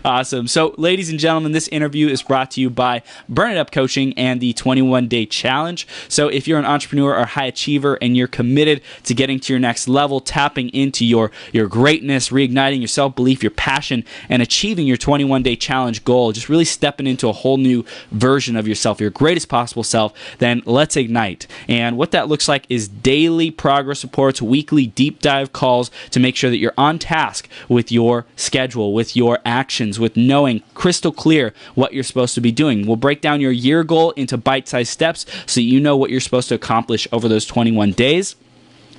Awesome. So, ladies and gentlemen, this interview is brought to you by Burn It Up Coaching and the 21-Day Challenge. So, if you're an entrepreneur or high achiever and you're committed to getting to your next level, tapping into your greatness, reigniting your self-belief, your passion, and achieving your 21-day challenge goal, just really stepping into a whole new version of yourself, your greatest possible self, then let's ignite. And what that looks like is daily progress reports, weekly deep dive calls to make sure that you're on task with your schedule, with your actions, with knowing crystal clear what you're supposed to be doing. We'll break down your year goal into bite-sized steps so you know what you're supposed to accomplish over those 21 days.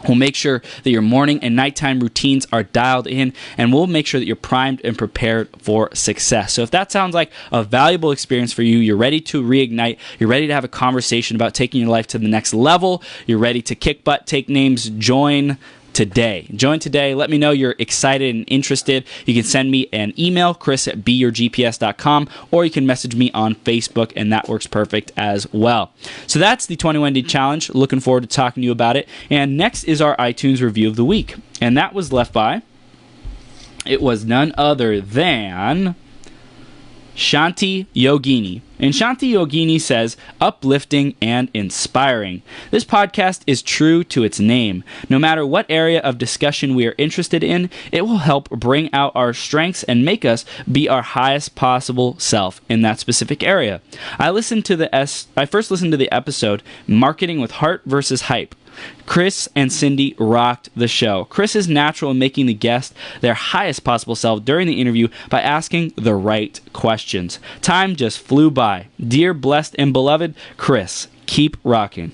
We'll make sure that your morning and nighttime routines are dialed in, and we'll make sure that you're primed and prepared for success. So if that sounds like a valuable experience for you, you're ready to reignite, you're ready to have a conversation about taking your life to the next level, you're ready to kick butt, take names, join today. Join today. Let me know you're excited and interested. You can send me an email, chris@beyourgps.com, or you can message me on Facebook, and that works perfect as well. So that's the 21-Day Challenge. Looking forward to talking to you about it. And next is our iTunes review of the week. And that was left by, it was none other than Shanti Yogini. And Shanti Yogini says, uplifting and inspiring. This podcast is true to its name. No matter what area of discussion we are interested in, it will help bring out our strengths and make us be our highest possible self in that specific area. I first listened to the episode, Marketing with Heart versus Hype. Chris and Cindy rocked the show. Chris is natural in making the guest their highest possible self during the interview by asking the right questions. Time just flew by. Dear, blessed, and beloved Chris, keep rocking.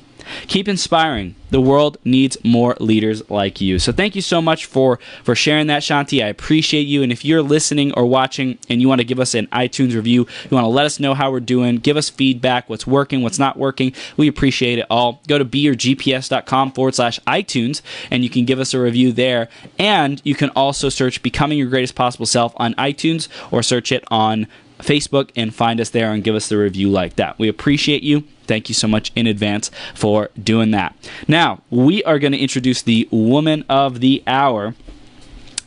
Keep inspiring. The world needs more leaders like you. So thank you so much for sharing that, Shanti. I appreciate you. And if you're listening or watching and you want to give us an iTunes review, you want to let us know how we're doing, give us feedback, what's working, what's not working, we appreciate it all. Go to beyourgps.com/iTunes and you can give us a review there. And you can also search Becoming Your Greatest Possible Self on iTunes or search it on Facebook and find us there and give us the review like that. We appreciate you. Thank you so much in advance for doing that. Now, we are going to introduce the Woman of the Hour,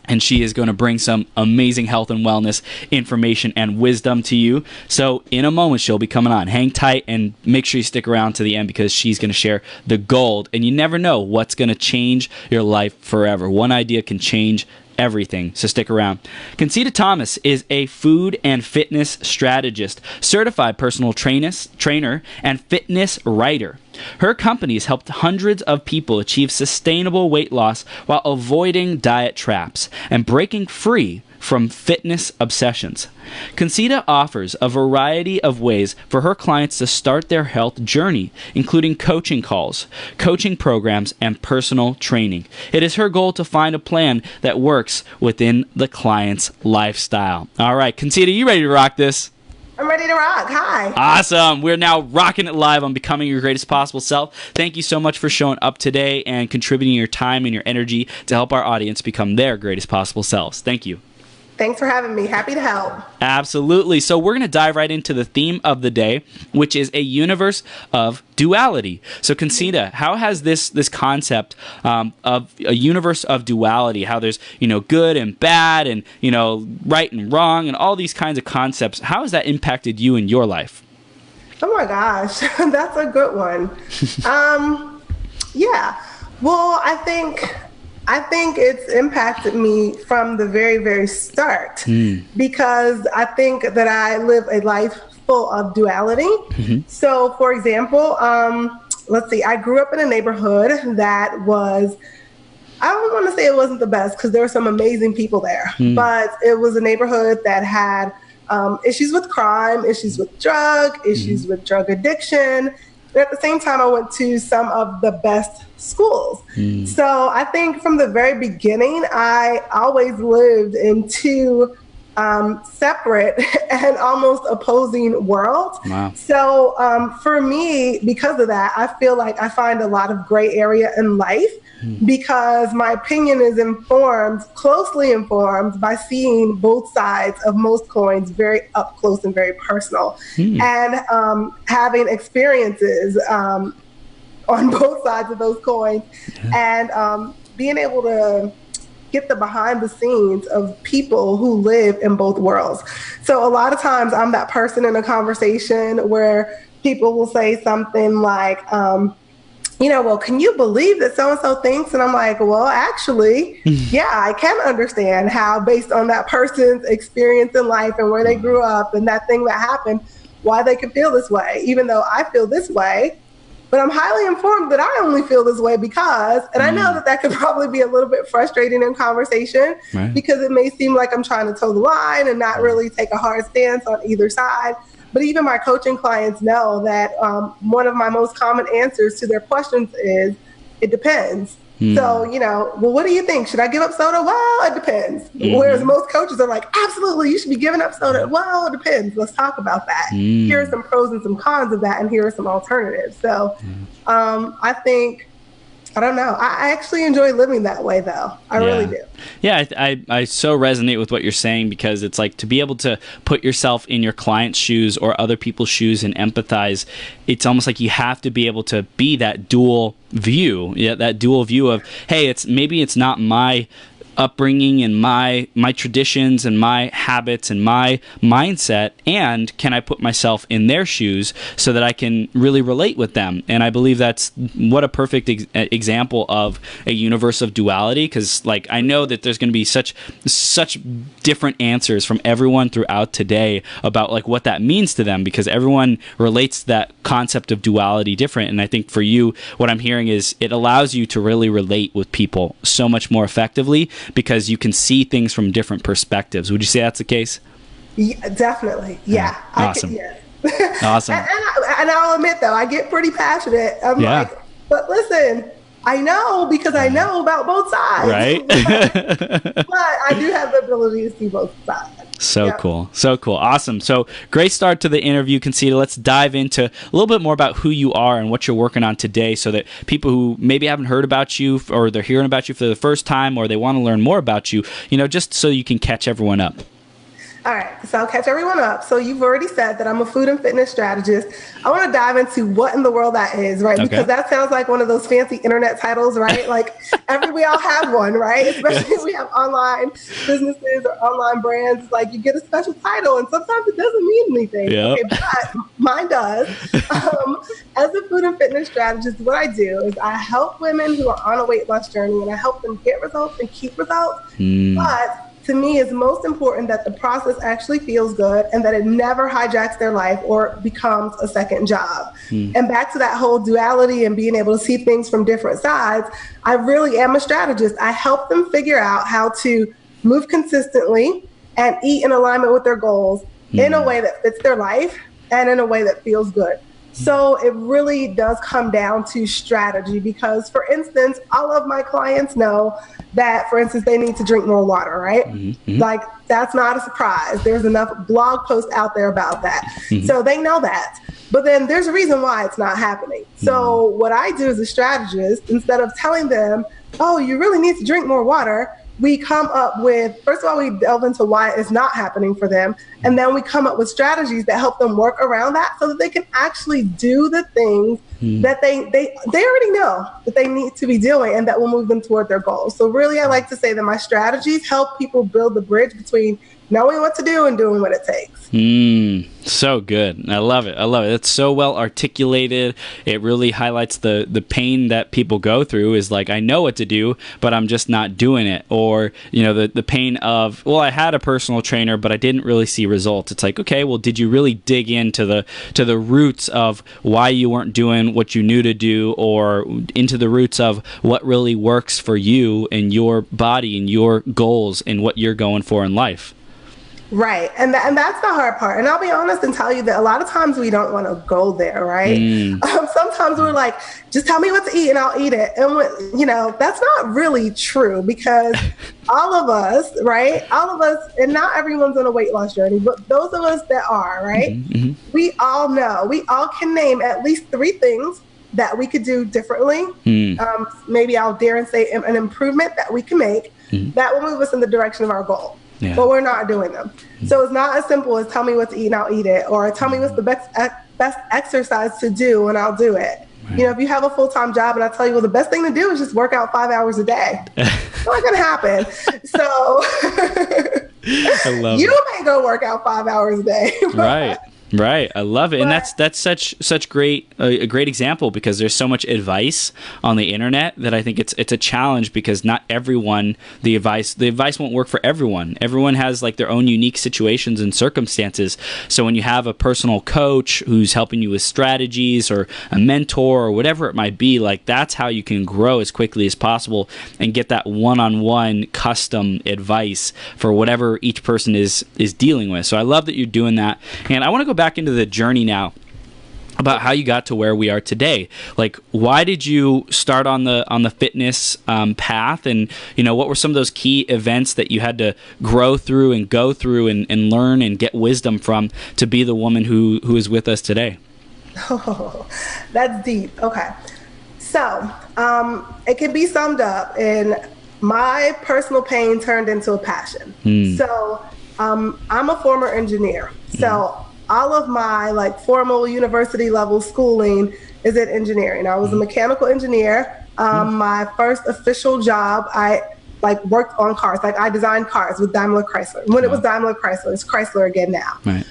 and she is going to bring some amazing health and wellness information and wisdom to you. So in a moment, she'll be coming on. Hang tight and make sure you stick around to the end because she's going to share the gold, and you never know what's going to change your life forever. One idea can change everything, so stick around. Concita Thomas is a food and fitness strategist, certified personal trainer, and fitness writer. Her company has helped hundreds of people achieve sustainable weight loss while avoiding diet traps and breaking free from fitness obsessions. Concita offers a variety of ways for her clients to start their health journey, including coaching calls, coaching programs, and personal training. It is her goal to find a plan that works within the client's lifestyle. All right, Concita, you ready to rock this? I'm ready to rock. Hi. Awesome. We're now rocking it live on Becoming Your Greatest Possible Self. Thank you so much for showing up today and contributing your time and your energy to help our audience become their greatest possible selves. Thank you. Thanks for having me. Happy to help. Absolutely. So we're going to dive right into the theme of the day, which is a universe of duality. So Concita, how has this concept of a universe of duality, how there's, good and bad and, right and wrong and all these kinds of concepts, how has that impacted you in your life? Oh my gosh, that's a good one. Yeah. Well, I think it's impacted me from the very, very start because I think that I live a life full of duality. Mm-hmm. So, for example, let's see, I grew up in a neighborhood that was, I don't want to say it wasn't the best because there were some amazing people there, but it was a neighborhood that had issues with crime, issues with issues with drug addiction. And at the same time, I went to some of the best schools. So I think from the very beginning, I always lived in two separate and almost opposing worlds. Wow. So for me, because of that, I feel like I find a lot of gray area in life because my opinion is closely informed by seeing both sides of most coins very up close and very personal, and having experiences on both sides of those coins, and being able to get the behind the scenes of people who live in both worlds. So a lot of times I'm that person in a conversation where people will say something like, well, can you believe that so-and-so thinks? And I'm like, well, actually, yeah, I can understand how, based on that person's experience in life and where they grew up and that thing that happened, why they can feel this way, even though I feel this way. But I'm highly informed that I only feel this way because, and I know that could probably be a little bit frustrating in conversation, because it may seem like I'm trying to toe the line and not really take a hard stance on either side. But even my coaching clients know that one of my most common answers to their questions is, it depends. So, well, what do you think? Should I give up soda? Well, it depends. Whereas most coaches are like, absolutely, you should be giving up soda. Well, it depends. Let's talk about that. Here are some pros and some cons of that, and here are some alternatives. So I think, I don't know. I actually enjoy living that way, though. I really do. Yeah, I so resonate with what you're saying, because it's like, to be able to put yourself in your client's shoes or other people's shoes and empathize, it's almost like you have to be able to be that dual view. Yeah, that dual view of, hey, maybe it's not my upbringing and my traditions and my habits and my mindset, and can I put myself in their shoes so that I can really relate with them? And I believe that's what a perfect example of a universe of duality, because like, I know that there's going to be such different answers from everyone throughout today about like what that means to them, because everyone relates that concept of duality different. And I think for you, what I'm hearing is it allows you to really relate with people so much more effectively, because you can see things from different perspectives. Would you say that's the case? Yeah, definitely. Yeah. Awesome. Awesome. And I'll admit, though, I get pretty passionate. I'm like, but listen, I know, because I know about both sides. Right. But I do have the ability to see both sides. So cool. So cool. Awesome. So great start to the interview, Concita. Let's dive into a little bit more about who you are and what you're working on today, so that people who maybe haven't heard about you, or they're hearing about you for the first time, or they want to learn more about you, just so you can catch everyone up. All right, so I'll catch everyone up. So you've already said that I'm a food and fitness strategist. I want to dive into what in the world that is, right? Okay. Because that sounds like one of those fancy internet titles, right? Like we all have one, right? Especially if we have online businesses or online brands. Like, you get a special title, and sometimes it doesn't mean anything. Yep. Okay, but mine does. As a food and fitness strategist, what I do is I help women who are on a weight loss journey, and I help them get results and keep results. But to me, it's most important that the process actually feels good, and that it never hijacks their life or becomes a second job. And back to that whole duality and being able to see things from different sides, I really am a strategist. I help them figure out how to move consistently and eat in alignment with their goals in a way that fits their life and in a way that feels good. So it really does come down to strategy, because, for instance, all of my clients know that, for instance, they need to drink more water, right? Like, that's not a surprise. There's enough blog posts out there about that. So they know that. But then there's a reason why it's not happening. So what I do as a strategist, instead of telling them, oh, you really need to drink more water, we come up with, first of all, we delve into why it's not happening for them. And then we come up with strategies that help them work around that, so that they can actually do the things that they already know that they need to be doing, and that will move them toward their goals. So really, I like to say that my strategies help people build the bridge between knowing what to do and doing what it takes. So good. I love it. I love it. It's so well articulated. It really highlights the pain that people go through, is like, I know what to do, but I'm just not doing it. Or, the pain of, well, I had a personal trainer, but I didn't really see results. It's like, okay, well, did you really dig into the roots of why you weren't doing what you knew to do, or into the roots of what really works for you and your body and your goals and what you're going for in life? Right. And that's the hard part. And I'll be honest and tell you that a lot of times we don't want to go there, right? Sometimes we're like, just tell me what to eat and I'll eat it. And, that's not really true, because all of us, right? All of us, and not everyone's on a weight loss journey, but those of us that are, right? We all know, we all can name at least 3 things that we could do differently. Maybe I'll dare and say an improvement that we can make that will move us in the direction of our goal. But we're not doing them. So it's not as simple as tell me what to eat and I'll eat it, or tell me what's the best exercise to do and I'll do it. If you have a full-time job and I tell you, well, the best thing to do is just work out 5 hours a day. not going to happen. So I love you it. may go work out 5 hours a day. Right. Right. I love it. And that's such great a great example, because there's so much advice on the internet that I think it's a challenge, because not everyone, the advice won't work for everyone. Everyone has like their own unique situations and circumstances. So when you have a personal coach who's helping you with strategies, or a mentor, or whatever it might be, like that's how you can grow as quickly as possible and get that one-on-one custom advice for whatever each person is dealing with. So I love that you're doing that. And I want to go back into the journey now about how you got to where we are today. Like, why did you start on the fitness path, and what were some of those key events that you had to grow through and go through and learn and get wisdom from to be the woman who is with us today? Oh, that's deep. Okay, so it can be summed up in my personal pain turned into a passion. So I'm a former engineer, so all of my like formal university level schooling is in engineering. I was a mechanical engineer. My first official job, I like worked on cars. Like I designed cars with Daimler Chrysler. When it was Daimler Chrysler, it's Chrysler again now. Right.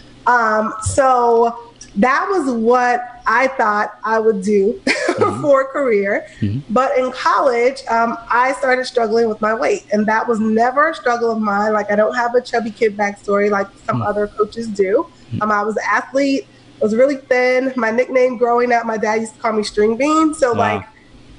So that was what I thought I would do for a career. But in college, I started struggling with my weight, and that was never a struggle of mine. Like I don't have a chubby kid backstory like some other coaches do. I was an athlete, was really thin. My nickname growing up, my dad used to call me String Bean. So like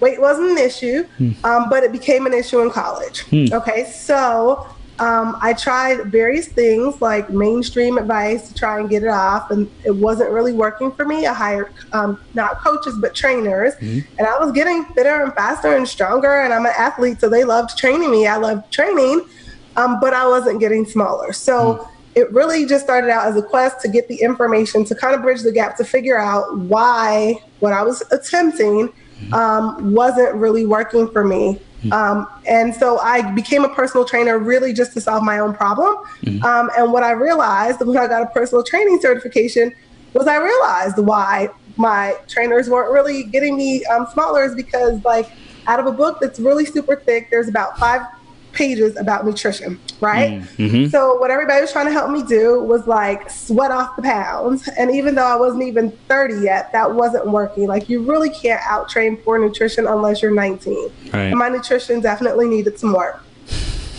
weight wasn't an issue, but it became an issue in college. Okay, so I tried various things like mainstream advice to try and get it off, and it wasn't really working for me. I hired not coaches, but trainers, and I was getting fitter and faster and stronger, and I'm an athlete, so they loved training me. I loved training, but I wasn't getting smaller. So it really just started out as a quest to get the information to kind of bridge the gap, to figure out why what I was attempting wasn't really working for me. And so I became a personal trainer really just to solve my own problem. And what I realized when I got a personal training certification was I realized why my trainers weren't really getting me smaller, is because like out of a book that's really super thick, there's about 5 pages about nutrition, right? So what everybody was trying to help me do was like sweat off the pounds. And even though I wasn't even 30 yet, that wasn't working. Like you really can't out-train for nutrition unless you're 19. Right. And my nutrition definitely needed some work.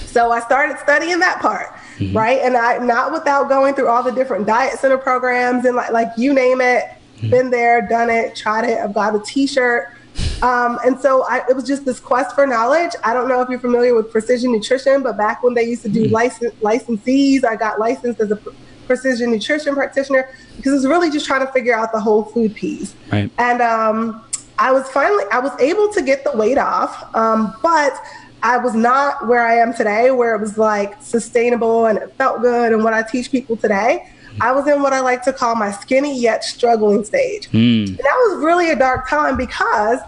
So I started studying that part, right? And I, not without going through all the different diet center programs and like you name it, been there, done it, tried it. I've got a t-shirt. And so it was just this quest for knowledge. I don't know if you're familiar with precision nutrition, but back when they used to do licensees, I got licensed as a precision nutrition practitioner because it was really just trying to figure out the whole food piece. Right. And I was able to get the weight off, but I was not where I am today, where it was like sustainable and it felt good. And what I teach people today, I was in what I like to call my skinny yet struggling stage. And that was really a dark time because,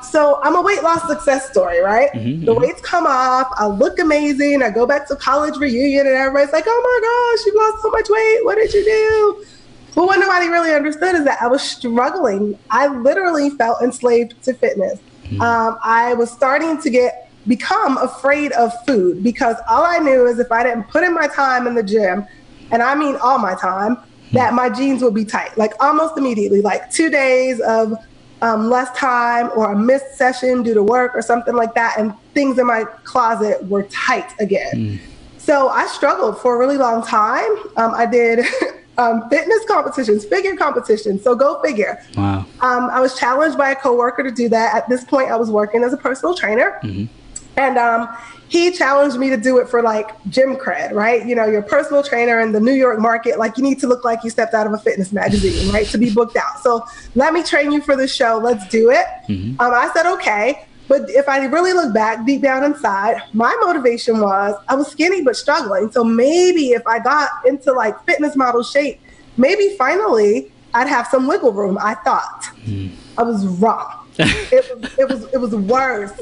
so I'm a weight loss success story, right? The weights come off, I look amazing. I go back to college reunion and everybody's like, oh my gosh, you lost so much weight. What did you do? But what nobody really understood is that I was struggling. I literally felt enslaved to fitness. I was starting to become afraid of food because all I knew is if I didn't put in my time in the gym, and I mean all my time, that my jeans would be tight, like almost immediately, like 2 days of less time or a missed session due to work or something like that, and things in my closet were tight again. So I struggled for a really long time. I did fitness competitions, figure competitions, so go figure. Wow. I was challenged by a coworker to do that. At this point, I was working as a personal trainer. And he challenged me to do it for like gym cred, right? You know, you're a personal trainer in the New York market, like you need to look like you stepped out of a fitness magazine, right? To be booked out. So let me train you for the show. Let's do it. I said, okay. But if I really look back deep down inside, my motivation was I was skinny but struggling. So maybe if I got into like fitness model shape, maybe finally I'd have some wiggle room, I thought. I was wrong. It was worse.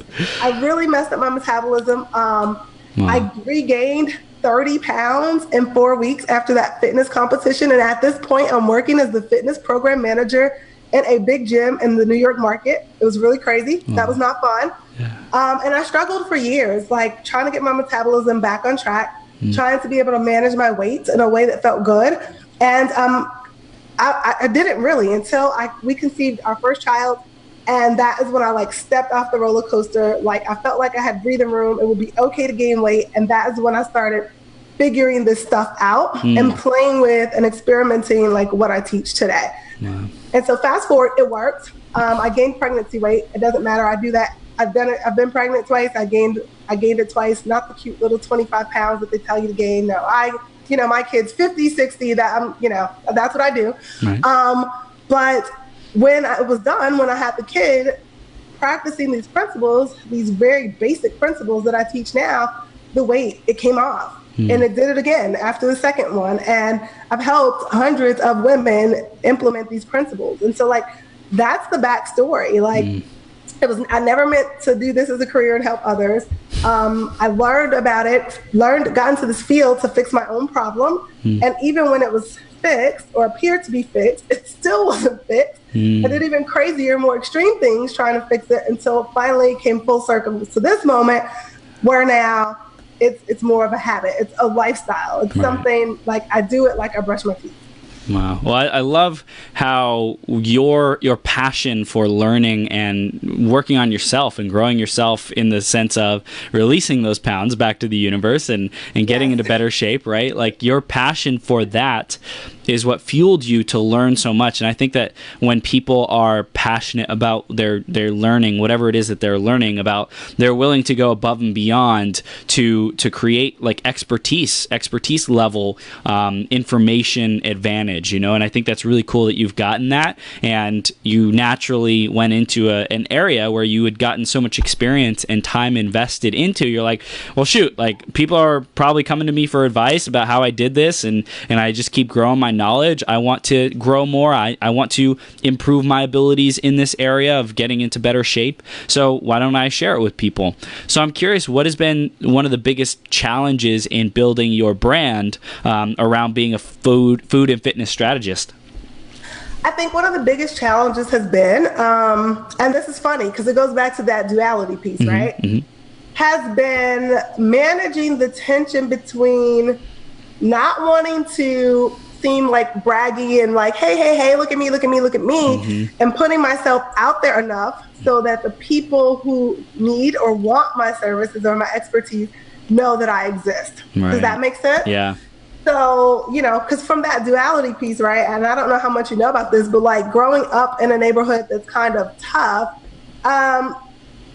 I really messed up my metabolism. I regained 30 pounds in 4 weeks after that fitness competition. And at this point, I'm working as the fitness program manager in a big gym in the New York market. It was really crazy. That was not fun. And I struggled for years, like trying to get my metabolism back on track, trying to be able to manage my weight in a way that felt good. And I didn't really until we conceived our first child. And that is when I like stepped off the roller coaster. Like I felt like I had breathing room. It would be okay to gain weight. And that is when I started figuring this stuff out and playing with and experimenting like what I teach today. Wow. And so fast forward, it worked. I gained pregnancy weight. It doesn't matter. I do that. I've done it. I've been pregnant twice. I gained it twice. Not the cute little 25 pounds that they tell you to gain. No, my kids 50, 60, that's what I do. Right. But when I was done, when I had the kid, practicing these principles, these very basic principles that I teach now, the weight, it came off. And it did it again after the second one. And I've helped hundreds of women implement these principles. And so like, that's the backstory. Like I never meant to do this as a career and help others. I learned about it, got into this field to fix my own problem. And even when it was fixed or appeared to be fixed, it still wasn't fixed. I did even crazier, more extreme things trying to fix it until it finally came full circle to this moment where now it's more of a habit. It's a lifestyle. It's something like I do it like I brush my teeth. Wow. Well, I love how your passion for learning and working on yourself and growing yourself in the sense of releasing those pounds back to the universe and getting into better shape, right? Like your passion for that is what fueled you to learn so much. And I think that when people are passionate about their learning, whatever it is that they're learning about, they're willing to go above and beyond to create like expertise level information advantage, and I think that's really cool that you've gotten that, and you naturally went into an area where you had gotten so much experience and time invested into. You're like, well, shoot, like people are probably coming to me for advice about how I did this, and I just keep growing my knowledge. I want to grow more. I want to improve my abilities in this area of getting into better shape. So why don't I share it with people? So I'm curious, what has been one of the biggest challenges in building your brand around being a food and fitness strategist? I think one of the biggest challenges has been, and this is funny because it goes back to that duality piece, right? Has been managing the tension between not wanting to seem like braggy and like, hey, look at me, and putting myself out there enough so that the people who need or want my services or my expertise know that I exist. Right. Does that make sense? Yeah. So, because from that duality piece, right, and I don't know how much you know about this, but like growing up in a neighborhood that's kind of tough,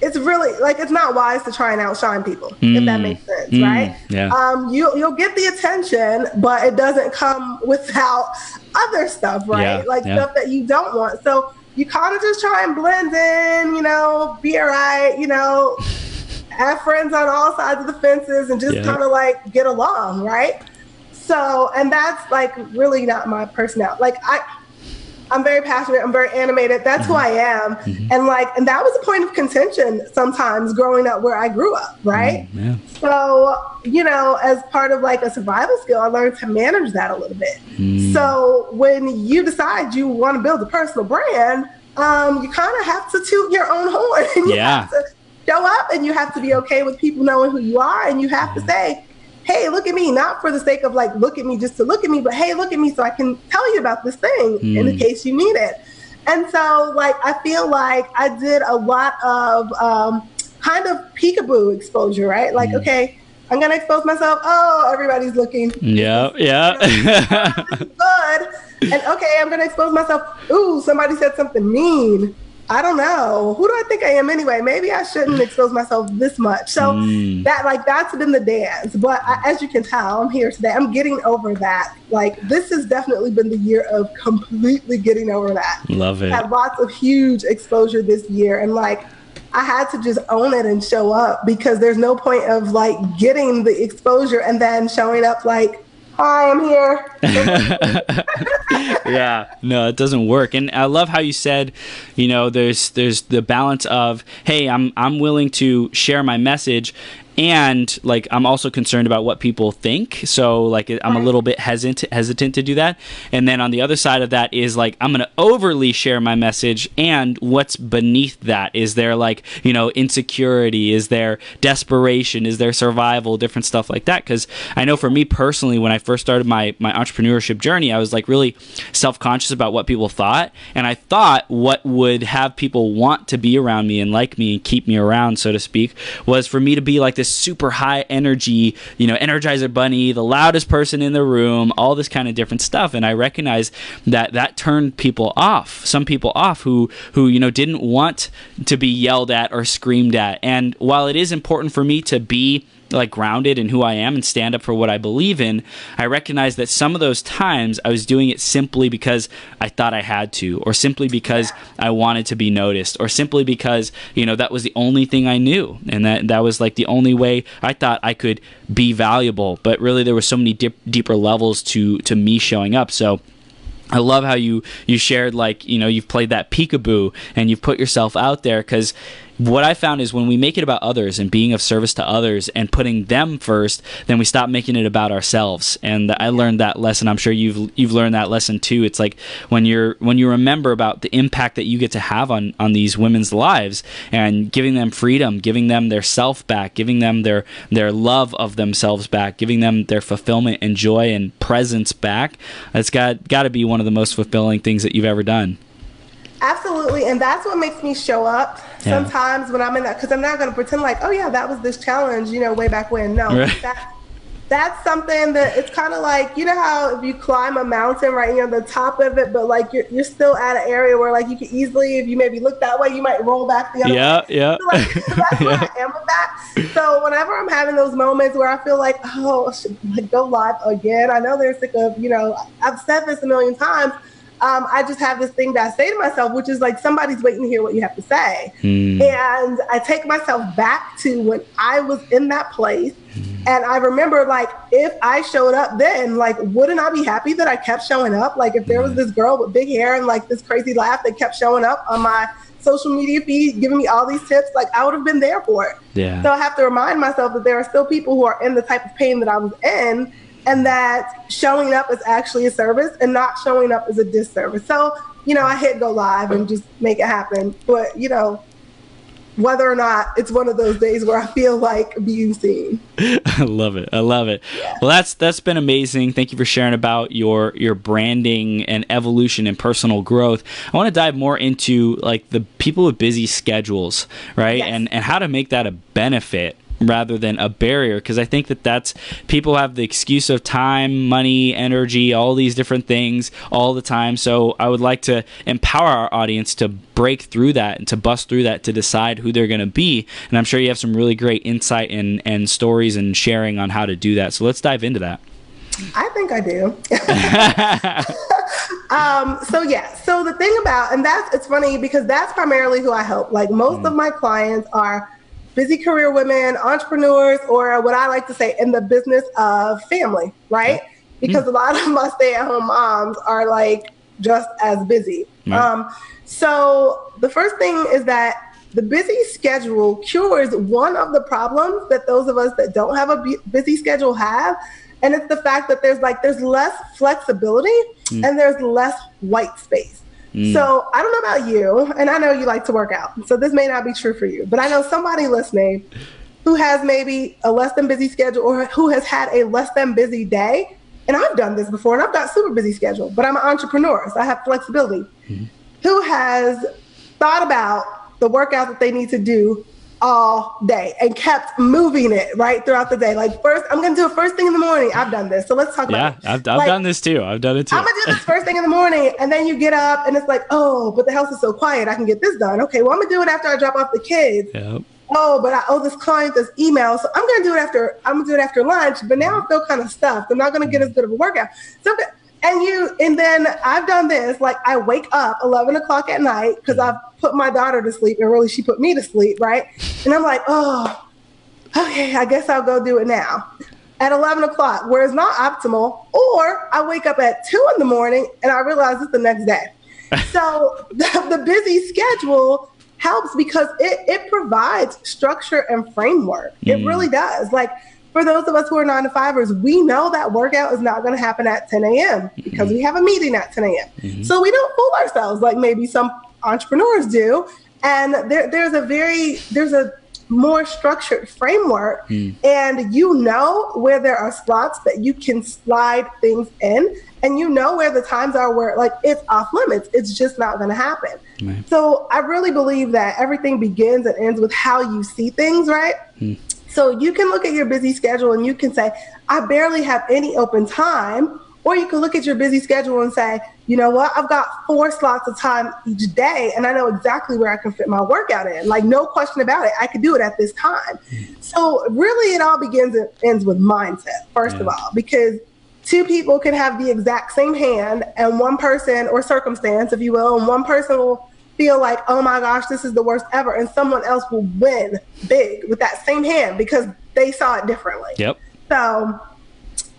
it's really like it's not wise to try and outshine people, if that makes sense, right? Yeah. You'll get the attention, but it doesn't come without other stuff, right? Stuff that you don't want. So you kind of just try and blend in, be all right, have friends on all sides of the fences and just kind of like get along, right? So, and that's like really not my personality. Like I'm very passionate. I'm very animated. That's who I am. And that was a point of contention sometimes growing up where I grew up. Right. So, as part of like a survival skill, I learned to manage that a little bit. So when you decide you want to build a personal brand, you kind of have to toot your own horn. And you have to show up and you have to be okay with people knowing who you are. And you have to say, hey, look at me, not for the sake of like, look at me just to look at me, but hey, look at me so I can tell you about this thing in the case you need it. And so like, I feel like I did a lot of kind of peekaboo exposure, right? Like, okay, I'm going to expose myself. Oh, everybody's looking. Yeah. This is good. And okay, I'm going to expose myself. Ooh, somebody said something mean. I don't know. Who do I think I am anyway? Maybe I shouldn't expose myself this much. So that's been the dance. But as you can tell, I'm here today. I'm getting over that. Like this has definitely been the year of completely getting over that. Love it. Had lots of huge exposure this year. And like, I had to just own it and show up because there's no point of like getting the exposure and then showing up like, hi, I'm here. Yeah, no, it doesn't work. And I love how you said, there's the balance of, hey, I'm willing to share my message And like, I'm also concerned about what people think. So like, I'm a little bit hesitant to do that. And then on the other side of that is like, I'm going to overly share my message, and what's beneath that? Is there like, insecurity? Is there desperation? Is there survival? Different stuff like that. Because I know for me personally, when I first started my entrepreneurship journey, I was like really self-conscious about what people thought. And I thought what would have people want to be around me and like me and keep me around, so to speak, was for me to be like this super high energy, Energizer Bunny, the loudest person in the room, all this kind of different stuff. And I recognized that turned people off, some people off who didn't want to be yelled at or screamed at. And while it is important for me to be like grounded in who I am and stand up for what I believe in, I recognize that some of those times I was doing it simply because I thought I had to, or simply because I wanted to be noticed, or simply because, that was the only thing I knew. And that was like the only way I thought I could be valuable. But really there were so many deeper levels to me showing up. So I love how you shared, like, you've played that peekaboo and you've put yourself out there, because what I found is when we make it about others and being of service to others and putting them first, then we stop making it about ourselves. And I learned that lesson. I'm sure you've learned that lesson too. It's like when you remember about the impact that you get to have on these women's lives, and giving them freedom, giving them their self back, giving them their love of themselves back, giving them their fulfillment and joy and presence back. That's got to be one of the most fulfilling things that you've ever done. Absolutely. And that's what makes me show up sometimes when I'm in that, because I'm not going to pretend like, oh yeah, that was this challenge, way back when. No, right. That's something that it's kind of like, how if you climb a mountain, right, you're on the top of it, but like you're still at an area where like you could easily, if you maybe look that way, you might roll back the other way. Yeah. So like, that's where I am with that. So whenever I'm having those moments where I feel like, oh, I should go live again. I know they're sick of, I've said this a million times. I just have this thing that I say to myself, which is like, somebody's waiting to hear what you have to say. And I take myself back to when I was in that place. And I remember, like, if I showed up then, like, wouldn't I be happy that I kept showing up? Like, if there was this girl with big hair and like this crazy laugh that kept showing up on my social media feed, giving me all these tips, like, I would have been there for it. Yeah. So I have to remind myself that there are still people who are in the type of pain that I was in, and that showing up is actually a service and not showing up is a disservice. So, I hit go live and just make it happen. But, whether or not it's one of those days where I feel like being seen. I love it. Yeah. Well, that's been amazing. Thank you for sharing about your branding and evolution and personal growth. I want to dive more into like the people with busy schedules, right? Yes. And how to make that a benefit rather than a barrier, because I think that's people have the excuse of time, money, energy, all these different things all the time. So I would like to empower our audience to break through that and to bust through that, to decide who they're going to be. And I'm sure you have some really great insight and stories and sharing on how to do that. So let's dive into that. I think I do. So the thing about, and it's funny because that's primarily who I help. Like most of my clients are busy career women, entrepreneurs, or what I like to say, in the business of family, right? Because a lot of my stay-at-home moms are like just as busy. Right. So the first thing is that the busy schedule cures one of the problems that those of us that don't have a busy schedule have. And it's the fact that there's less flexibility and there's less white space. So I don't know about you, and I know you like to work out, so this may not be true for you, but I know somebody listening who has maybe a less than busy schedule or who has had a less than busy day. And I've done this before, and I've got super busy schedule, but I'm an entrepreneur, so I have flexibility. Who has thought about the workout that they need to do all day and kept moving it right throughout the day. Like first, I'm going to do it first thing in the morning. I've done this. So let's talk about it. Yeah, I've done this too. I've done it too. I'm going to do this first thing in the morning. And then you get up and it's like, oh, but the house is so quiet. I can get this done. Okay, well, I'm going to do it after I drop off the kids. Yep. Oh, but I owe this client this email. So I'm going to do it after lunch. But now I feel kind of stuffed. I'm not going to get as good of a workout. So and then I've done this, like I wake up 11 o'clock at night because I've put my daughter to sleep and really she put me to sleep, right? And I'm like, oh, okay, I guess I'll go do it now at 11 o'clock, where it's not optimal. Or I wake up at 2 a.m. and I realize it's the next day. So the busy schedule helps because it provides structure and framework. It really does. Like, for those of us who are 9-to-5ers, we know that workout is not going to happen at 10 a.m. because we have a meeting at 10 a.m. So we don't fool ourselves like maybe some entrepreneurs do. And there's a more structured framework, and you know where there are slots that you can slide things in, and you know where the times are where like it's off limits. It's just not going to happen. Right. So I really believe that everything begins and ends with how you see things, right? So you can look at your busy schedule and you can say, I barely have any open time. Or you can look at your busy schedule and say, you know what, I've got 4 slots of time each day, and I know exactly where I can fit my workout in. Like, no question about it. I could do it at this time. So really, it all begins and ends with mindset, first of all, because 2 people can have the exact same hand, and one person, or circumstance, if you will, and one person will feel like, oh my gosh, this is the worst ever, and someone else will win big with that same hand because they saw it differently. Yep. So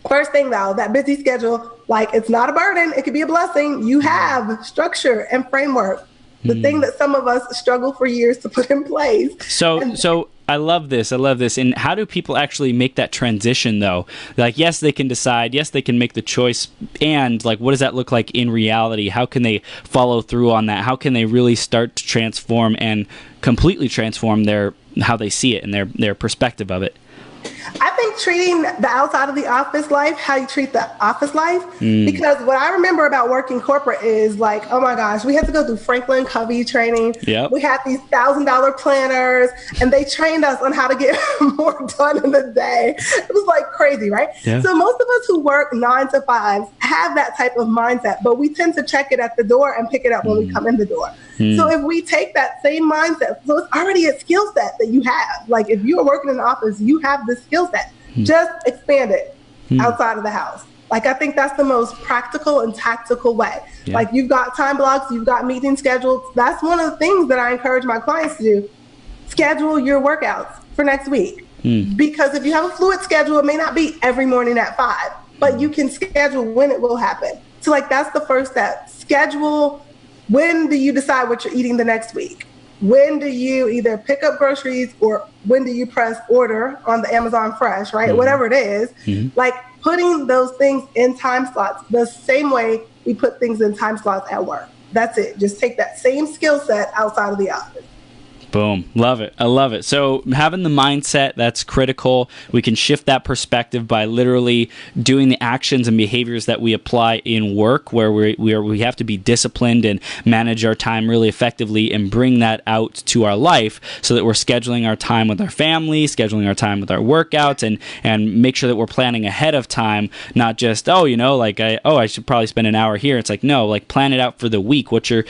first thing though, that busy schedule, like, it's not a burden. It could be a blessing. You have structure and framework, the thing that some of us struggle for years to put in place. So I love this. And how do people actually make that transition though? Like, yes, they can decide. Yes, they can make the choice. And like, what does that look like in reality? How can they follow through on that? How can they really start to transform and completely transform how they see it and their perspective of it? I think treating the outside of the office life how you treat the office life, because what I remember about working corporate is like, oh my gosh, we had to go through Franklin Covey training. Yep. We had these $1,000 planners, and they trained us on how to get more done in the day. It was like crazy, right? Yeah. So most of us who work 9-to-5s have that type of mindset, but we tend to check it at the door and pick it up when we come in the door. So if we take that same mindset, so it's already a skill set that you have. Like, if you're working in the office, you have this skill set. Just expand it outside of the house. Like, I think that's the most practical and tactical way. Yeah. Like, you've got time blocks, you've got meeting schedules. That's one of the things that I encourage my clients to do. Schedule your workouts for next week. Because if you have a fluid schedule, it may not be every morning at 5, but you can schedule when it will happen. So like, that's the first step. Schedule. When do you decide what you're eating the next week? When do you either pick up groceries, or when do you press order on the Amazon Fresh, right? Whatever it is, like putting those things in time slots the same way we put things in time slots at work. That's it. Just take that same skill set outside of the office. Boom. Love it. I love it. So having the mindset, that's critical. We can shift that perspective by literally doing the actions and behaviors that we apply in work, where we have to be disciplined and manage our time really effectively and bring that out to our life, so that we're scheduling our time with our family, scheduling our time with our workouts, and make sure that we're planning ahead of time, not just, I should probably spend an hour here. It's like, no, like, plan it out for the week. What's your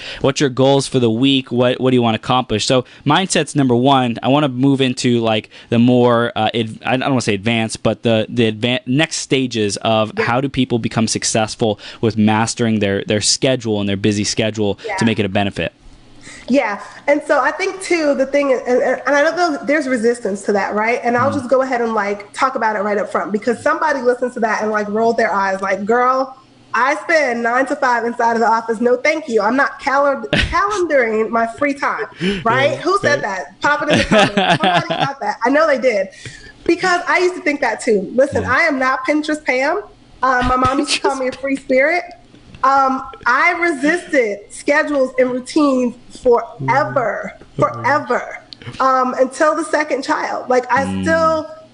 goals for the week? What do you want to accomplish? So mindset's number one. I want to move into like the more, I don't want to say advanced, but the next stages of how do people become successful with mastering their schedule and their busy schedule to make it a benefit. Yeah. And so I think too, the thing is, and I don't know, there's resistance to that, right? And I'll just go ahead and like talk about it right up front, because somebody listens to that and like rolled their eyes like, girl, I spend 9-to-5 inside of the office. No, thank you. I'm not calendaring my free time, right? Who said that? Pop it in the comments. Somebody got that. I know they did, because I used to think that too. Listen, I am not Pinterest Pam. My mom used to call me a free spirit. I resisted schedules and routines forever, until the second child. Like,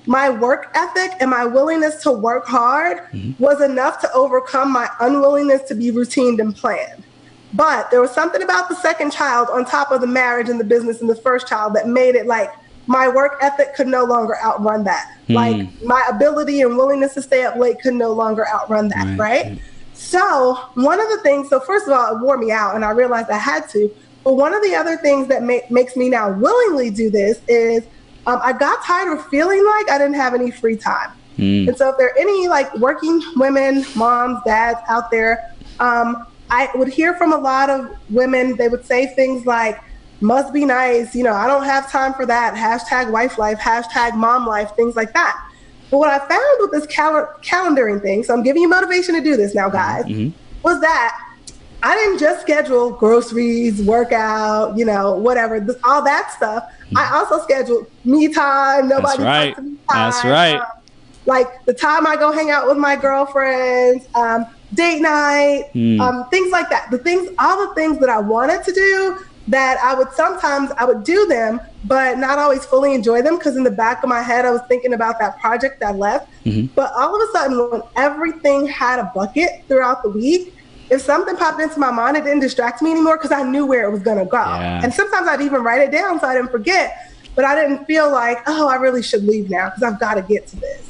my work ethic and my willingness to work hard was enough to overcome my unwillingness to be routined and planned. But there was something about the second child on top of the marriage and the business and the first child that made it like my work ethic could no longer outrun that. Like, my ability and willingness to stay up late could no longer outrun that, right? So one of the things, so first of all, it wore me out and I realized I had to. But one of the other things that makes me now willingly do this is I got tired of feeling like I didn't have any free time. And so if there are any like working women, moms, dads out there, I would hear from a lot of women, they would say things like, must be nice, I don't have time for that, hashtag wife life, hashtag mom life, things like that. But what I found with this calendaring thing, so I'm giving you motivation to do this now, guys, was that I didn't just schedule groceries, workout, whatever, all that stuff. I also scheduled me time. Nobody talks to me time. That's right. Like the time I go hang out with my girlfriends, date night, things like that. All the things that I wanted to do that sometimes I would do them, but not always fully enjoy them because in the back of my head, I was thinking about that project that left. But all of a sudden, when everything had a bucket throughout the week, if something popped into my mind, it didn't distract me anymore because I knew where it was going to go. Yeah. And sometimes I'd even write it down so I didn't forget, but I didn't feel like, oh, I really should leave now because I've got to get to this.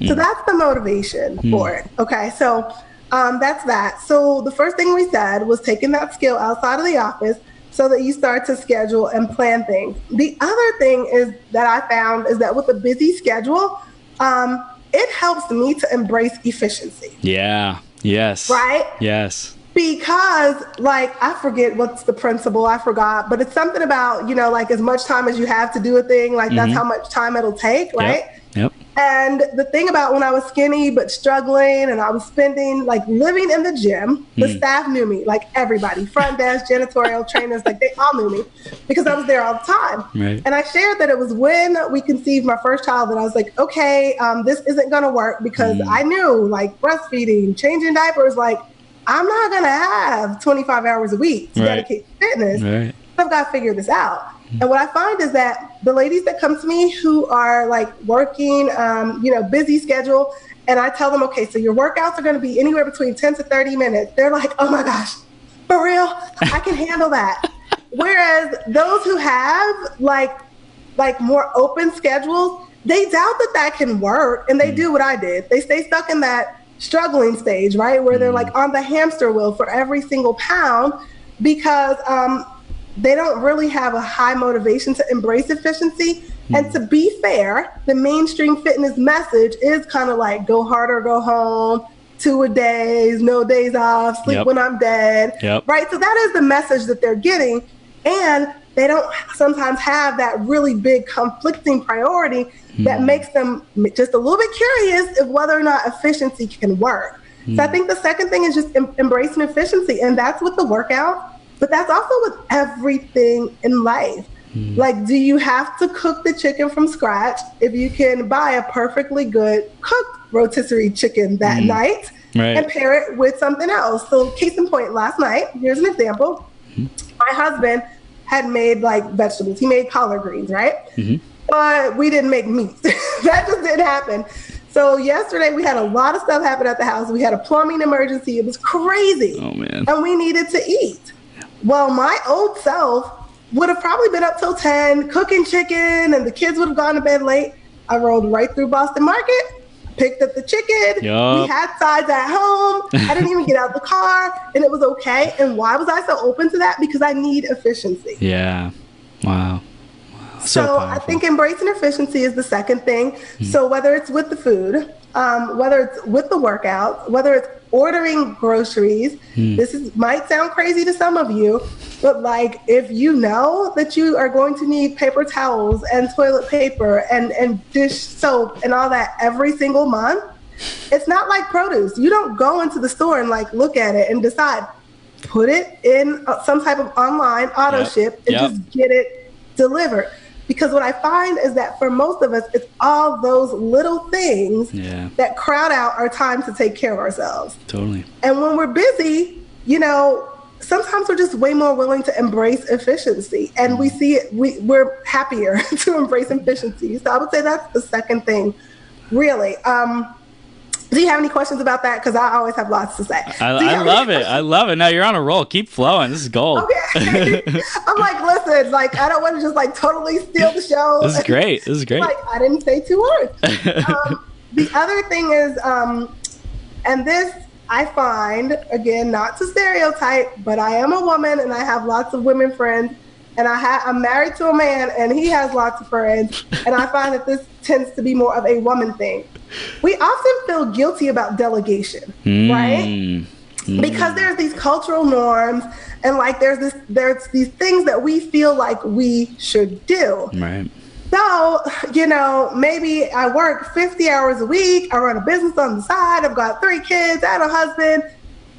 So that's the motivation for it. Okay, so that's that. So the first thing we said was taking that skill outside of the office so that you start to schedule and plan things. The other thing is that I found is that with a busy schedule, it helps me to embrace efficiency. Yeah. Yes. Right? Yes. Because, like, I forget what's the principle, I forgot, but it's something about, like as much time as you have to do a thing, like that's how much time it'll take, right? Yep. And the thing about when I was skinny but struggling and I was spending, like living in the gym, the staff knew me, like everybody, front desk, janitorial, trainers, like they all knew me because I was there all the time. Right. And I shared that it was when we conceived my first child that I was like, okay, this isn't going to work because I knew like breastfeeding, changing diapers, like I'm not going to have 25 hours a week to dedicate to fitness. Right. I've got to figure this out. And what I find is that the ladies that come to me who are like working, busy schedule, and I tell them, okay, so your workouts are going to be anywhere between 10 to 30 minutes. They're like, oh my gosh, for real? I can handle that. Whereas those who have like more open schedules, they doubt that can work. And they do what I did. They stay stuck in that struggling stage, right? Where they're like on the hamster wheel for every single pound because, they don't really have a high motivation to embrace efficiency. And to be fair, the mainstream fitness message is kind of like go hard or go home, 2-a-days, no days off, sleep when I'm dead, right? So that is the message that they're getting. And they don't sometimes have that really big conflicting priority that makes them just a little bit curious of whether or not efficiency can work. So I think the second thing is just embracing efficiency. And that's with the workout. But that's also with everything in life. Like, do you have to cook the chicken from scratch if you can buy a perfectly good cooked rotisserie chicken that night and pair it with something else? So case in point, last night, here's an example. My husband had made like vegetables. He made collard greens, right? But we didn't make meat. That just didn't happen. So yesterday we had a lot of stuff happen at the house. We had a plumbing emergency. It was crazy. Oh, man. And we needed to eat. Well, my old self would have probably been up till 10 cooking chicken and the kids would have gone to bed late. I rolled right through Boston Market, picked up the chicken. We had sides at home. I didn't even get out the car and it was okay. And why was I so open to that? Because I need efficiency. Yeah. Wow. So I think embracing efficiency is the second thing. So whether it's with the food, whether it's with the workout, whether it's ordering groceries, might sound crazy to some of you, but like if you know that you are going to need paper towels and toilet paper and dish soap and all that every single month, it's not like produce. You don't go into the store and like look at it and decide, put it in some type of online auto ship and just get it delivered. Because what I find is that for most of us, it's all those little things that crowd out our time to take care of ourselves. Totally. And when we're busy, sometimes we're just way more willing to embrace efficiency. And we see it, we're happier to embrace efficiency. So I would say that's the second thing, really. Do you have any questions about that? Because I always have lots to say. I love it. I love it. Now you're on a roll. Keep flowing. This is gold. Okay. I'm like, listen, like, I don't want to just like totally steal the show. This is great. This is great. Like, I didn't say 2 words. The other thing is, and this I find, again, not to stereotype, but I am a woman and I have lots of women friends. And I'm married to a man and he has lots of friends. And I find that this tends to be more of a woman thing. We often feel guilty about delegation, right? Because there's these cultural norms and like there's these things that we feel like we should do. Right. So, maybe I work 50 hours a week. I run a business on the side. I've got 3 kids. I have a husband.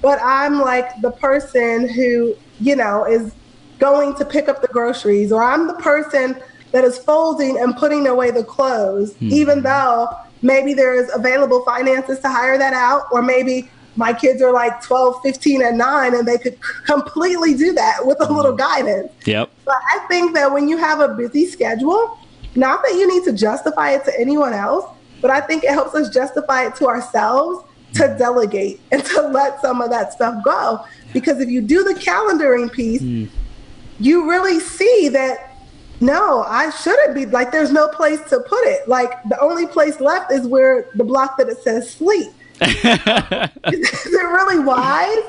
but I'm like the person who, is going to pick up the groceries, or I'm the person that is folding and putting away the clothes, even though maybe there's available finances to hire that out, or maybe my kids are like 12, 15, and 9, and they could completely do that with a little guidance. Yep. But I think that when you have a busy schedule, not that you need to justify it to anyone else, but I think it helps us justify it to ourselves to delegate and to let some of that stuff go. Because if you do the calendaring piece, you really see that, no, I shouldn't be, like, there's no place to put it. Like, the only place left is where the block that it says sleep. Is it really wise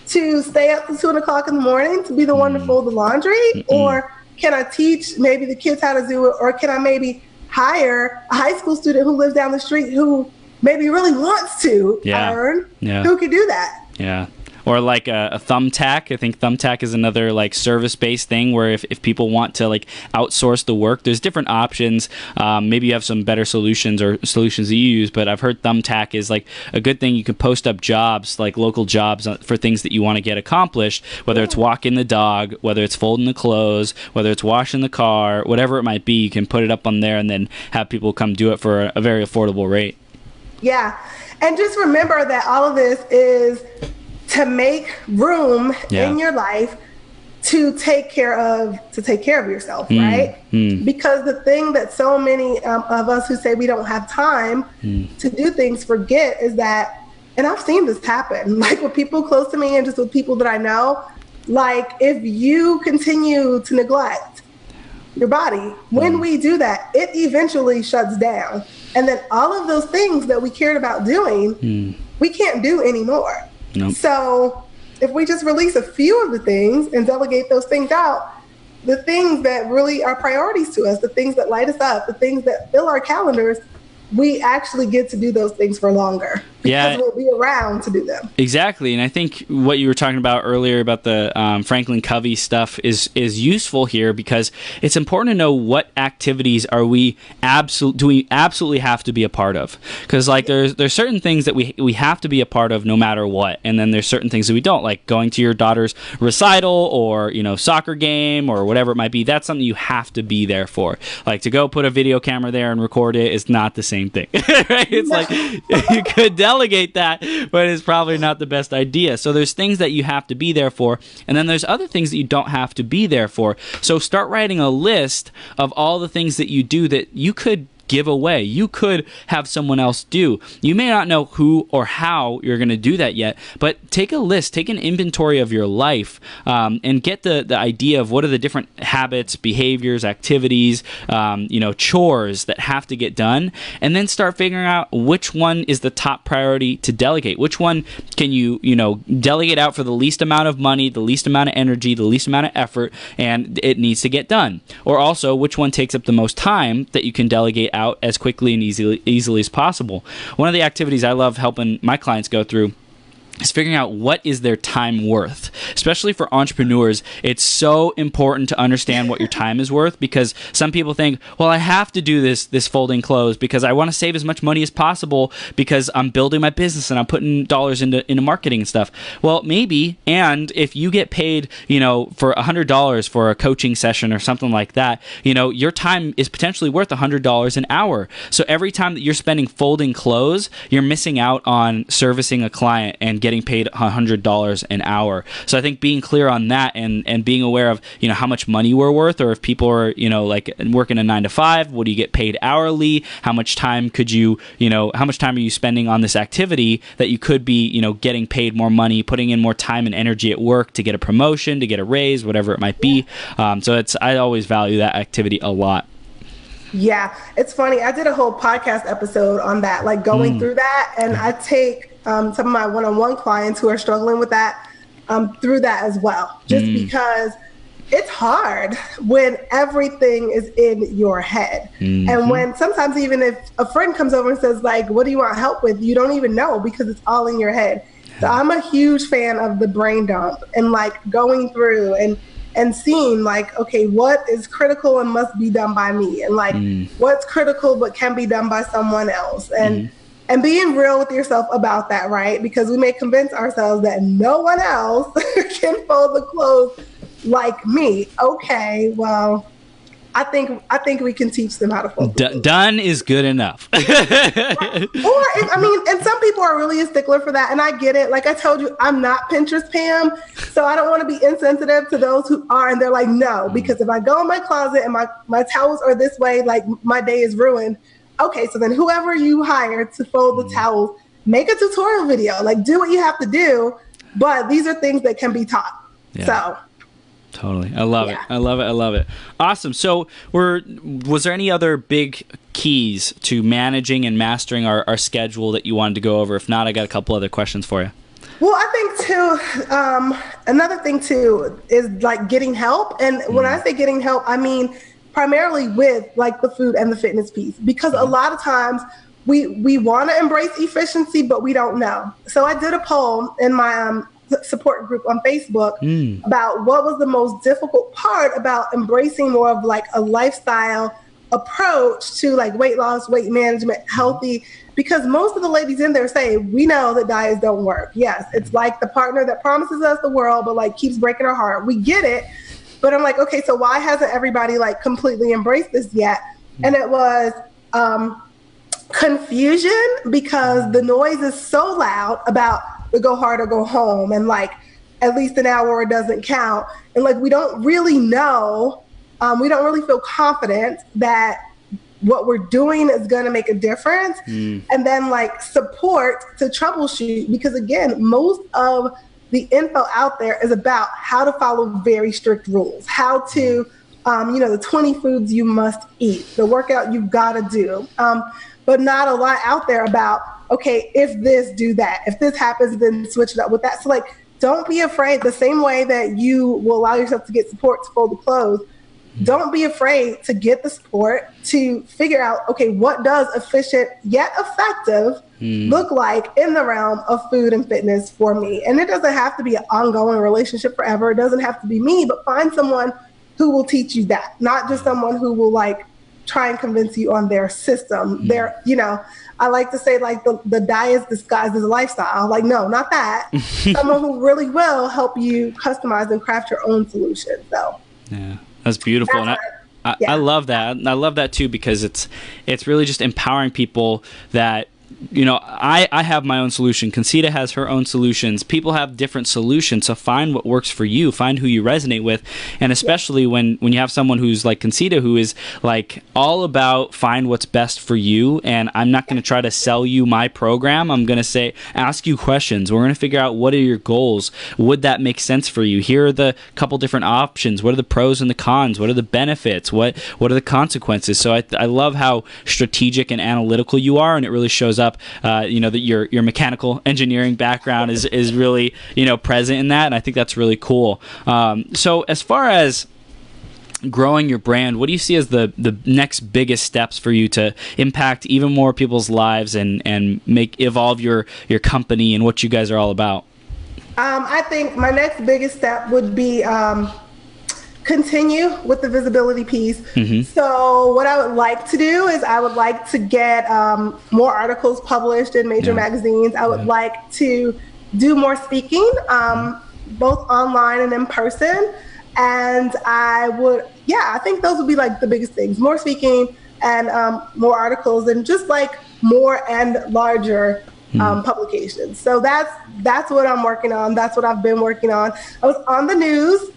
to stay up to 2 o'clock in the morning to be the one to fold the laundry? Or can I teach maybe the kids how to do it? Or can I maybe hire a high school student who lives down the street who maybe really wants to earn, who could do that? Yeah. Or like a thumbtack. I think thumbtack is another like service-based thing where if people want to like outsource the work, there's different options. Maybe you have some better solutions or solutions that you use, but I've heard thumbtack is like a good thing. You can post up jobs, like local jobs for things that you want to get accomplished, whether it's walking the dog, whether it's folding the clothes, whether it's washing the car, whatever it might be. You can put it up on there and then have people come do it for a very affordable rate. Yeah. And just remember that all of this is to make room in your life to take care of yourself, right? Because the thing that so many of us who say we don't have time to do things forget is that, and I've seen this happen, like with people close to me and just with people that I know, like if you continue to neglect your body, when we do that, it eventually shuts down. And then all of those things that we cared about doing, we can't do anymore. Nope. So if we just release a few of the things and delegate those things out, the things that really are priorities to us, the things that light us up, the things that fill our calendars, we actually get to do those things for longer. Because we'll be around to do them. Exactly. And I think what you were talking about earlier about the Franklin Covey stuff is useful here, because it's important to know what activities do we absolutely have to be a part of. Because like there's certain things that we have to be a part of no matter what. And then there's certain things that we don't, like going to your daughter's recital or, soccer game or whatever it might be. That's something you have to be there for. Like to go put a video camera there and record it is not the same thing. Right? It's like you could delegate that, but it's probably not the best idea. So there's things that you have to be there for, and then there's other things that you don't have to be there for. So start writing a list of all the things that you do that you could give away. You could have someone else do. You may not know who or how you're going to do that yet, but take a list, take an inventory of your life, and get the idea of what are the different habits, behaviors, activities, chores that have to get done, and then start figuring out which one is the top priority to delegate. Which one can you delegate out for the least amount of money, the least amount of energy, the least amount of effort, and it needs to get done. Or also, which one takes up the most time that you can delegate out as quickly and easily as possible. One of the activities I love helping my clients go through is figuring out what is their time worth. Especially for entrepreneurs, it's so important to understand what your time is worth, because some people think, well, I have to do this folding clothes because I want to save as much money as possible because I'm building my business and I'm putting dollars into marketing and stuff. Well, maybe, and if you get paid, for $100 for a coaching session or something like that, your time is potentially worth $100 an hour. So every time that you're spending folding clothes, you're missing out on servicing a client and getting paid $100 an hour. So I think being clear on that and being aware of, how much money we're worth, or if people are, like working a 9 to 5, what do you get paid hourly? How much time could you, how much time are you spending on this activity that you could be, getting paid more money, putting in more time and energy at work to get a promotion, to get a raise, whatever it might be. I always value that activity a lot. Yeah, it's funny. I did a whole podcast episode on that, like going through that. And I take some of my one-on-one clients who are struggling with that through that as well, just because it's hard when everything is in your head. And when sometimes even if a friend comes over and says, like, what do you want help with? You don't even know because it's all in your head. So I'm a huge fan of the brain dump and like going through and seeing like, okay, what is critical and must be done by me? And like, what's critical but can be done by someone else? And and being real with yourself about that, right? Because we may convince ourselves that no one else can fold the clothes like me. Okay, well, I think we can teach them how to fold. Done is good enough. Right. And some people are really a stickler for that, and I get it. Like I told you, I'm not Pinterest Pam, so I don't want to be insensitive to those who are, and they're like, no, because if I go in my closet and my towels are this way, like my day is ruined. Okay, so then whoever you hire to fold the towels, make a tutorial video, like do what you have to do, but these are things that can be taught. Yeah. So. Totally. I love it. I love it. I love it. Awesome. So was there any other big keys to managing and mastering our schedule that you wanted to go over? If not, I got a couple other questions for you. Well, I think too, another thing too is like getting help. And when I say getting help, I mean primarily with like the food and the fitness piece, because a lot of times we want to embrace efficiency, but we don't know. So I did a poll in my support group on Facebook about what was the most difficult part about embracing more of like a lifestyle approach to like weight loss, weight management, healthy, because most of the ladies in there say, we know that diets don't work. Yes, it's like the partner that promises us the world, but like keeps breaking our heart. We get it. But I'm like, okay, so why hasn't everybody like completely embraced this yet? And it was confusion, because the noise is so loud about the go hard or go home, and like at least an hour doesn't count. And like, we don't really know, we don't really feel confident that what we're doing is going to make a difference. And then like support to troubleshoot, because again, most of the info out there is about how to follow very strict rules, how to, the 20 foods you must eat, the workout you've got to do, but not a lot out there about, okay, if this, do that. If this happens, then switch it up with that. So like, don't be afraid. The same way that you will allow yourself to get support to fold the clothes, don't be afraid to get the support to figure out, okay, what does efficient yet effective look like in the realm of food and fitness for me? And it doesn't have to be an ongoing relationship forever. It doesn't have to be me, but find someone who will teach you that, not just someone who will like try and convince you on their system. I like to say like the diet is disguised as a lifestyle. Like, no, not that. Someone who really will help you customize and craft your own solution. So yeah, that's beautiful. And I love that. I love that too, because it's really just empowering people that, I have my own solution. Concita has her own solutions. People have different solutions. So find what works for you. Find who you resonate with. And especially when you have someone who's like Concita, who is like all about find what's best for you. And I'm not going to try to sell you my program. I'm going to say, ask you questions. We're going to figure out, what are your goals? Would that make sense for you? Here are the couple different options. What are the pros and the cons? What are the benefits? What are the consequences? So I love how strategic and analytical you are. And it really shows up, that your mechanical engineering background is really, present in that. And I think that's really cool. So as far as growing your brand, what do you see as the next biggest steps for you to impact even more people's lives and evolve your company and what you guys are all about? I think my next biggest step would be continue with the visibility piece. So what I would like to do is I would like to get more articles published in major magazines. I would like to do more speaking, both online and in person. And I think those would be like the biggest things: more speaking and more articles, and just like more and larger publications. So that's what I'm working on. That's what I've been working on. I was on the news.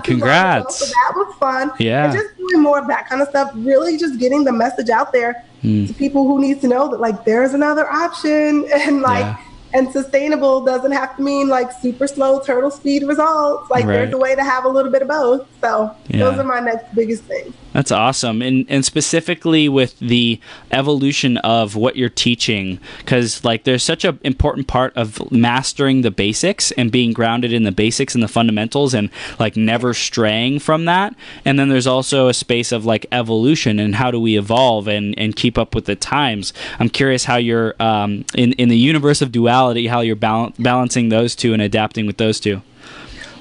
Congrats. So that was fun. Yeah. And just doing more of that kind of stuff, really just getting the message out there to people who need to know that like there's another option, and like and sustainable doesn't have to mean like super slow turtle speed results. Like there's a way to have a little bit of both. So those are my next biggest things. That's awesome. And specifically with the evolution of what you're teaching, because like there's such an important part of mastering the basics and being grounded in the basics and the fundamentals and like never straying from that. And then there's also a space of like evolution and how do we evolve and keep up with the times. I'm curious how you're in the universe of duality, how you're balancing those two and adapting with those two.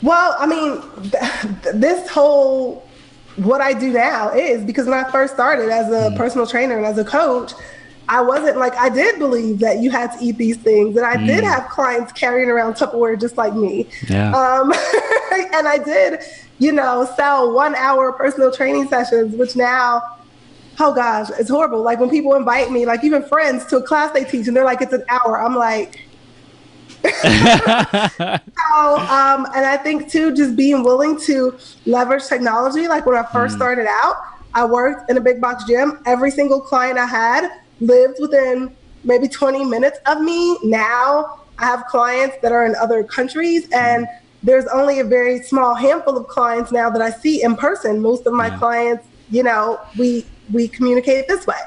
Well, I mean, this what I do now is because when I first started as a personal trainer and as a coach, I wasn't like, I did believe that you had to eat these things. And I did have clients carrying around Tupperware just like me. Yeah. And I did, sell 1 hour personal training sessions, which now, oh gosh, it's horrible. Like when people invite me, like even friends, to a class they teach and they're like, it's an hour. I'm like, and I think too, just being willing to leverage technology. Like when I first started out, I worked in a big box gym. Every single client I had lived within maybe 20 minutes of me. Now I have clients that are in other countries, and there's only a very small handful of clients now that I see in person. Most of my clients, we communicate this way.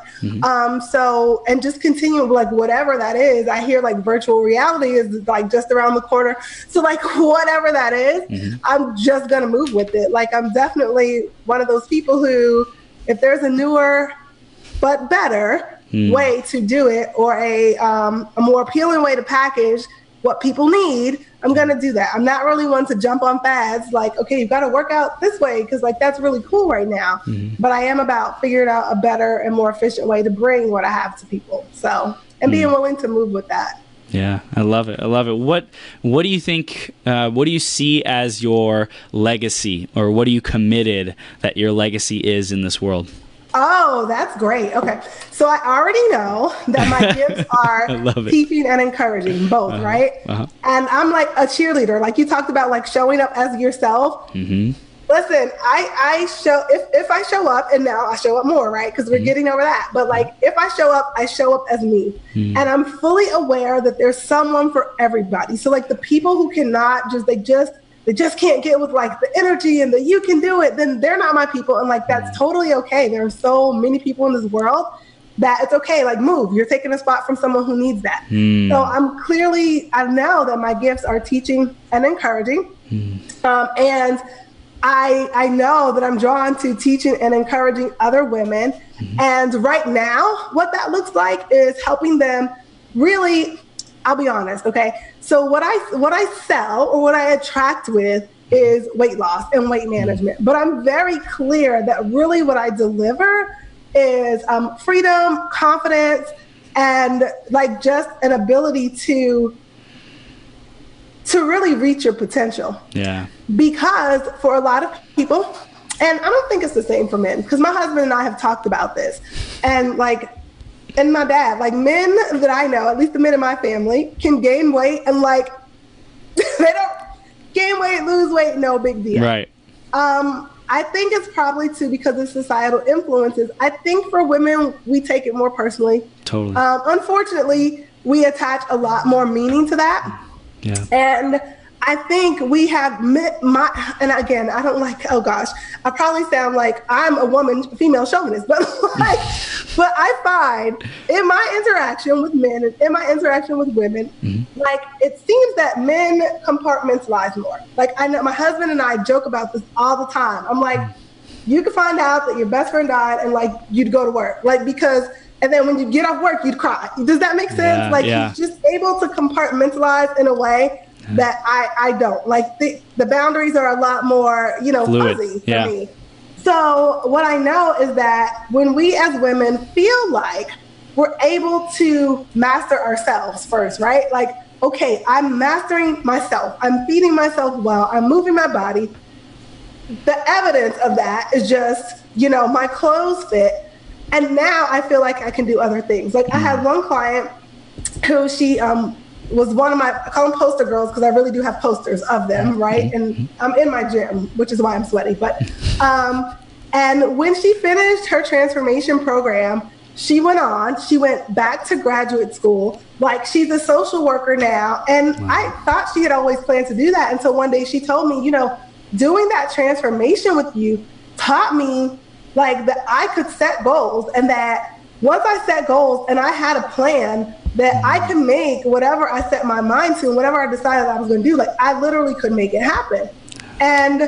So, and just continue like whatever that is. I hear like virtual reality is like just around the corner. So like whatever that is, I'm just going to move with it. Like I'm definitely one of those people who, if there's a newer but better way to do it, or a more appealing way to package what people need, I'm going to do that. I'm not really one to jump on fads like, okay, you've got to work out this way because like that's really cool right now. But I am about figuring out a better and more efficient way to bring what I have to people. So, and being willing to move with that. Yeah, I love it. I love it. What do you think, what do you see as your legacy, or what are you committed that your legacy is in this world? Oh, that's great. Okay. So I already know that my gifts are teaching and encouraging, both, right? And I'm like a cheerleader. Like you talked about, like showing up as yourself. Listen, I show, if I show up, and now I show up more, right? Because we're getting over that. But like, if I show up as me. And I'm fully aware that there's someone for everybody. So like the people who cannot they just can't get with like the energy and the you can do it, then they're not my people. And like, that's totally okay. There are so many people in this world that it's okay. Like move, you're taking a spot from someone who needs that. So I know that my gifts are teaching and encouraging. And I know that I'm drawn to teaching and encouraging other women. And right now, what that looks like is helping them really, I'll be honest, okay? So what I sell, or what I attract with, is weight loss and weight management. But I'm very clear that really what I deliver is freedom, confidence, and like just an ability to really reach your potential. Yeah. Because for a lot of people, and I don't think it's the same for men, because my husband and I have talked about this, and like, and my dad, like men that I know, at least the men in my family, can gain weight and like, they don't gain weight, lose weight, no big deal. Right. I think it's probably too because of societal influences. I think for women, we take it more personally. Totally. Unfortunately, we attach a lot more meaning to that. Yeah. And I think we have and again, I don't like, oh gosh, I probably sound like I'm a woman, female chauvinist, but like, but I find in my interaction with men and in my interaction with women, like it seems that men compartmentalize more. Like I know my husband and I joke about this all the time. I'm like, you could find out that your best friend died and like you'd go to work, like because, and then when you get off work, you'd cry. Does that make sense? He's just able to compartmentalize in a way that I don't. Like the boundaries are a lot more, fluid. Fuzzy for me. So what I know is that when we as women feel like we're able to master ourselves first, right? Like, okay, I'm mastering myself. I'm feeding myself well. I'm moving my body. The evidence of that is just, my clothes fit. And now I feel like I can do other things. Like I had one client who she was one of I call them poster girls because I really do have posters of them, right? And I'm in my gym, which is why I'm sweaty. But and when she finished her transformation program, she went back to graduate school. Like she's a social worker now. And I thought she had always planned to do that until one day she told me, doing that transformation with you taught me like that I could set goals, and that once I set goals and I had a plan, that I could make whatever I set my mind to and whatever I decided I was going to do, like I literally could make it happen. And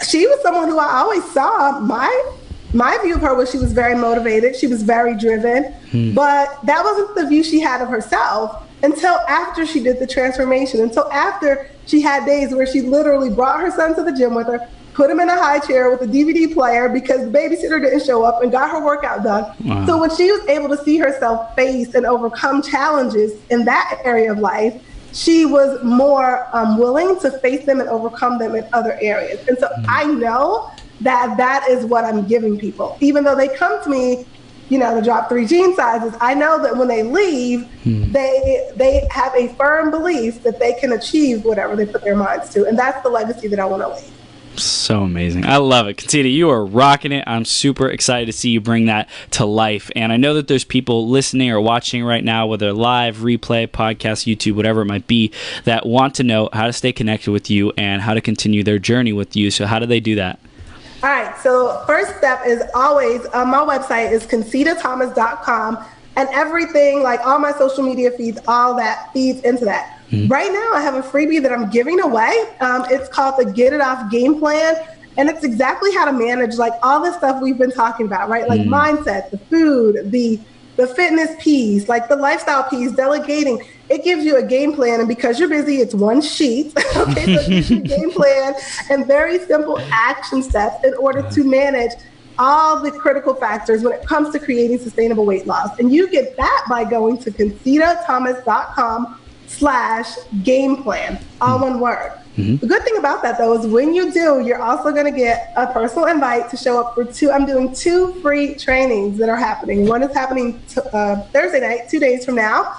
she was someone who I always saw, my view of her was she was very motivated. She was very driven, but that wasn't the view she had of herself until after she did the transformation, until after she had days where she literally brought her son to the gym with her, put him in a high chair with a DVD player because the babysitter didn't show up, and got her workout done. Wow. So when she was able to see herself face and overcome challenges in that area of life, she was more willing to face them and overcome them in other areas. And so I know that that is what I'm giving people. Even though they come to me, to drop 3 jean sizes, I know that when they leave, they have a firm belief that they can achieve whatever they put their minds to. And that's the legacy that I want to leave. So amazing. I love it. Concita, you are rocking it. I'm super excited to see you bring that to life. And I know that there's people listening or watching right now, whether live, replay, podcast, YouTube, whatever it might be, that want to know how to stay connected with you and how to continue their journey with you. So how do they do that? All right. So first step is always, my website is ConcitaThomas.com, and everything, like all my social media feeds, all that feeds into that. Right now, I have a freebie that I'm giving away. It's called the Get It Off Game Plan. And it's exactly how to manage like all the stuff we've been talking about, right? Like mindset, the food, the fitness piece, like the lifestyle piece, delegating. It gives you a game plan. And because you're busy, it's one sheet. Okay, so it gives you a game plan and very simple action steps in order to manage all the critical factors when it comes to creating sustainable weight loss. And you get that by going to ConcitaThomas.com/game plan, all one word. The good thing about that, though, is when you do, you're also going to get a personal invite to show up for I'm doing 2 free trainings that are happening. One is happening Thursday night, 2 days from now.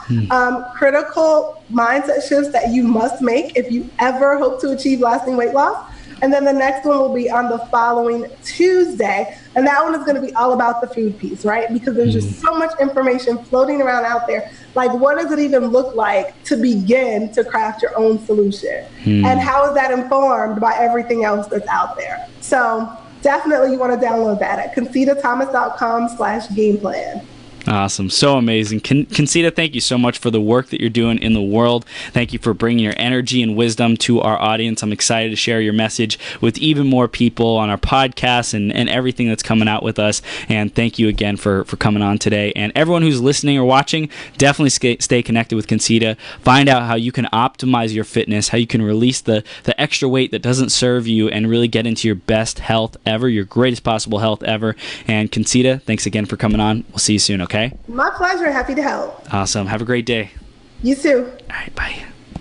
Critical mindset shifts that you must make if you ever hope to achieve lasting weight loss. And then the next one will be on the following Tuesday. And that one is going to be all about the food piece, right? Because there's just so much information floating around out there. Like, what does it even look like to begin to craft your own solution? And how is that informed by everything else that's out there? So definitely you want to download that at ConcitaThomas.com/game plan. Awesome. So amazing. Concita, thank you so much for the work that you're doing in the world. Thank you for bringing your energy and wisdom to our audience. I'm excited to share your message with even more people on our podcast and everything that's coming out with us. And thank you again for coming on today. And everyone who's listening or watching, definitely stay connected with Concita. Find out how you can optimize your fitness, how you can release the extra weight that doesn't serve you, and really get into your best health ever, your greatest possible health ever. And Concita, thanks again for coming on. We'll see you soon, okay? My pleasure. Happy to help. Awesome. Have a great day. You too. All right. Bye.